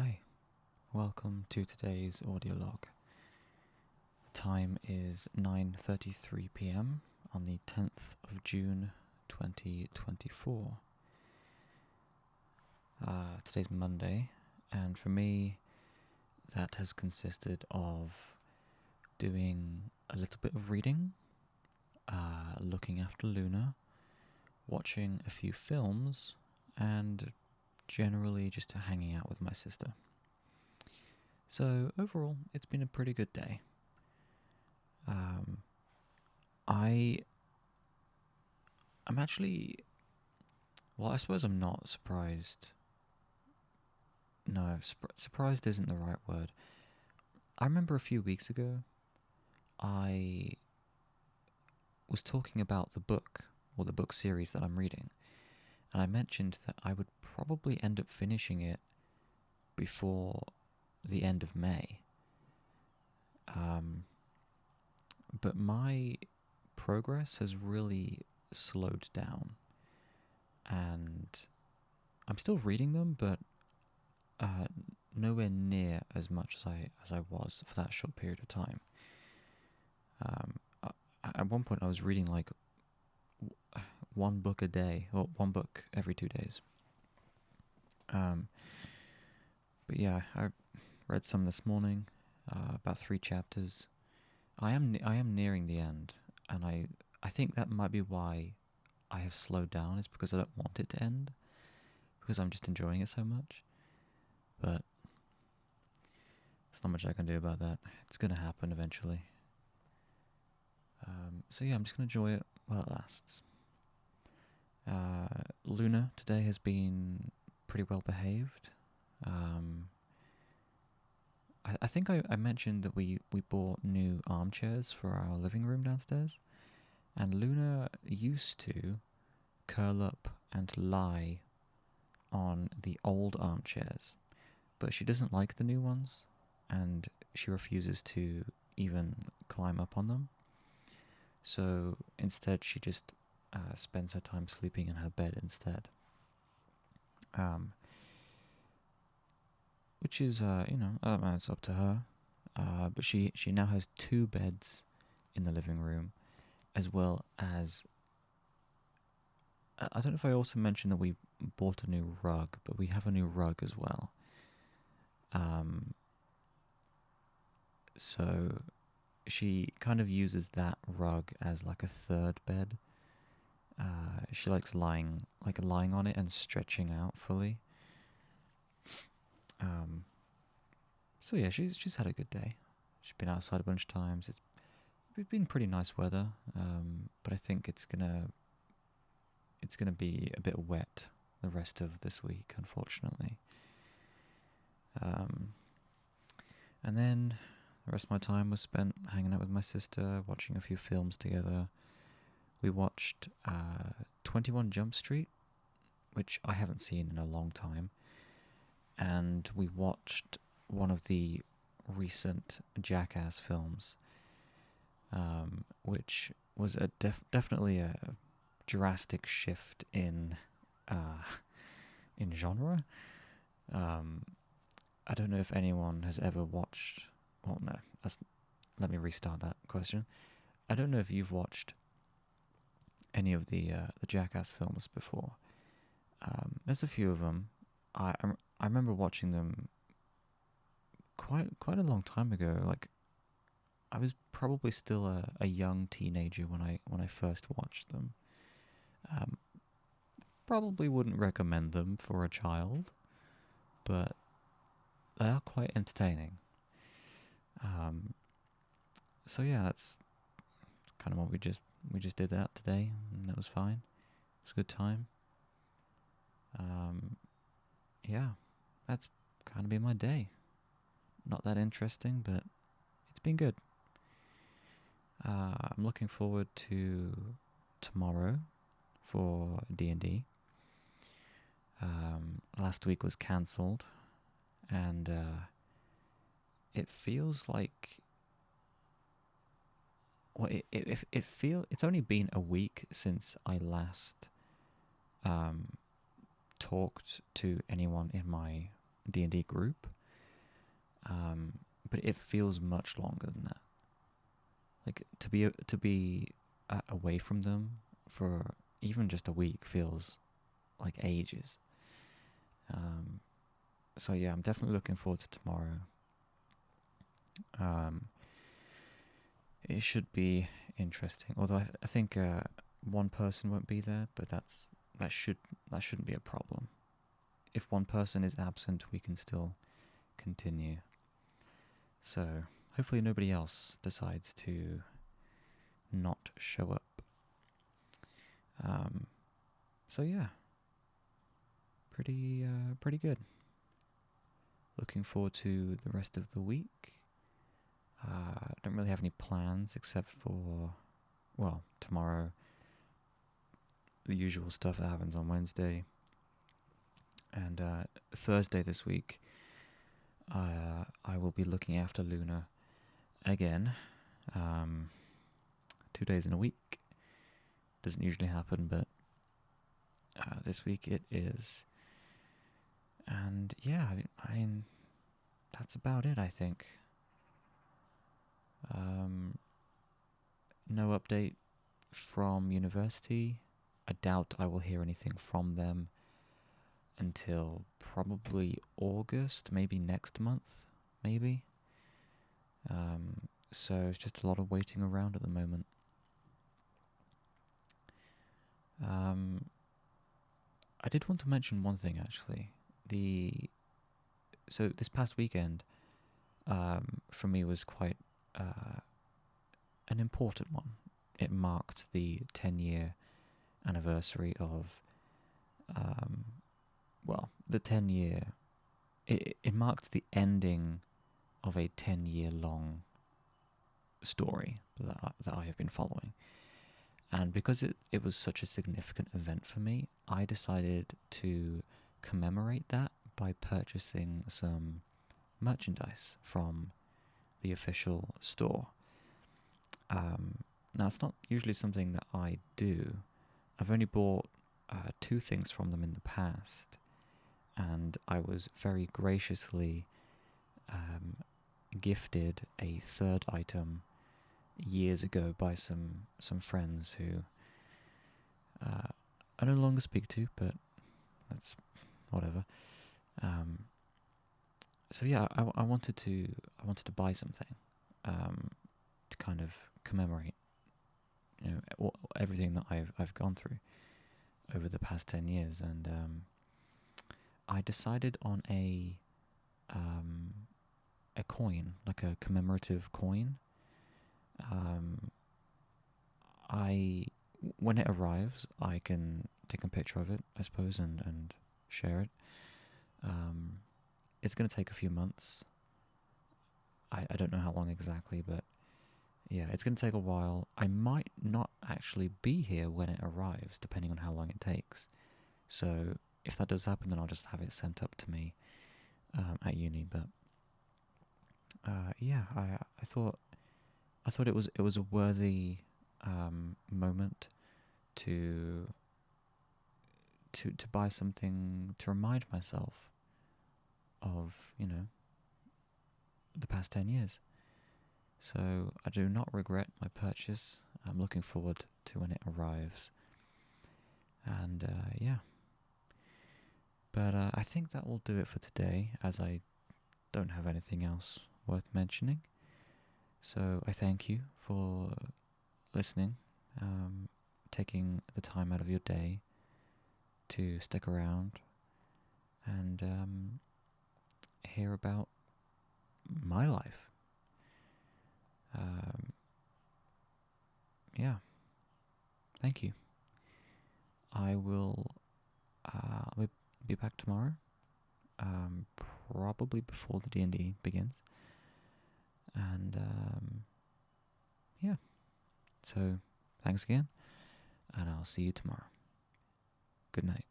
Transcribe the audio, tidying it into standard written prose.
Hi, welcome to today's audio log. The time is 9:33 p.m. on the 10th of June 2024. Today's Monday, and for me, that has consisted of doing a little bit of reading, looking after Luna, watching a few films, and generally just hanging out with my sister. So overall, it's been a pretty good day. I'm actually, well, I suppose I'm not surprised. No, surprised isn't the right word. I remember a few weeks ago, I was talking about the book, or the book series that I'm reading, and I mentioned that I would probably end up finishing it before the end of May. But my progress has really slowed down, and I'm still reading them, but nowhere near as much as I was for that short period of time. At one point, I was reading like one book a day, or one book every 2 days. But yeah, I read some this morning, about 3 chapters. I am nearing the end, and I think that might be why I have slowed down. Is because I don't want it to end, because I'm just enjoying it so much. But there's not much I can do about that. It's gonna happen eventually. So yeah, I'm just gonna enjoy it while it lasts. Luna today has been pretty well behaved. I think I mentioned that we bought new armchairs for our living room downstairs, and Luna used to curl up and lie on the old armchairs, but she doesn't like the new ones, and she refuses to even climb up on them. So instead, she just spends her time sleeping in her bed instead. Which is, I don't know, it's up to her. But she now has two beds in the living room, as well as, I don't know if I also mentioned that we bought a new rug, but we have a new rug as well. So she kind of uses that rug as like a third bed. She likes lying on it and stretching out fully. So yeah, she's had a good day. She's been outside a bunch of times. It's been pretty nice weather, but I think it's gonna be a bit wet the rest of this week, unfortunately. And then the rest of my time was spent hanging out with my sister, watching a few films together. We watched 21 Jump Street, which I haven't seen in a long time, and we watched one of the recent Jackass films, which was definitely a drastic shift in genre. I don't know if anyone has ever watched. Well, no. Let me restart that question. I don't know if you've watched any of the Jackass films before. There's a few of them. I remember watching them quite a long time ago. Like, I was probably still a young teenager when I first watched them. Probably wouldn't recommend them for a child, but they are quite entertaining. So yeah, that's kind of what we just did that today, and that was fine. It was a good time. Yeah, that's kind of been my day. Not that interesting, but it's been good. I'm looking forward to tomorrow for D&D. Last week was cancelled, and it feels like, well, it's only been a week since I last talked to anyone in my D&D group, but it feels much longer than that. Like to be away from them for even just a week feels like ages. So yeah, I'm definitely looking forward to tomorrow. It should be interesting. Although I think one person won't be there, but that shouldn't be a problem. If one person is absent, we can still continue. So hopefully nobody else decides to not show up. So yeah, pretty good. Looking forward to the rest of the week. Don't really have any plans except for, well, tomorrow, the usual stuff that happens on Wednesday. And Thursday this week, I will be looking after Luna again. 2 days in a week. Doesn't usually happen, but this week it is. And yeah, I mean, that's about it, I think. No update from university. I doubt I will hear anything from them until probably August, maybe next month, maybe. So it's just a lot of waiting around at the moment. I did want to mention one thing actually. So this past weekend, for me was quite an important one. It marked the 10-year anniversary of, the 10-year. It marked the ending of a 10-year long story that I have been following. And because it was such a significant event for me, I decided to commemorate that by purchasing some merchandise from the official store. Now, it's not usually something that I do. I've only bought 2 things from them in the past, and I was very graciously gifted a third item years ago by some friends who I no longer speak to, but that's whatever. So yeah, I wanted to buy something to kind of commemorate, everything that I've gone through over the past 10 years, and I decided on a coin, like a commemorative coin. When it arrives, I can take a picture of it, I suppose, and share it. It's going to take a few months. I don't know how long exactly, but yeah, it's going to take a while. I might not actually be here when it arrives, depending on how long it takes. So if that does happen, then I'll just have it sent up to me at uni. But yeah, I thought it was a worthy moment to buy something to remind myself of, the past 10 years. So I do not regret my purchase. I'm looking forward to when it arrives. And yeah. But I think that will do it for today, as I don't have anything else worth mentioning. So I thank you for listening, taking the time out of your day to stick around and hear about my life. Yeah, thank you. I will be back tomorrow, probably before the D&D begins. And yeah, so thanks again, and I'll see you tomorrow. Good night.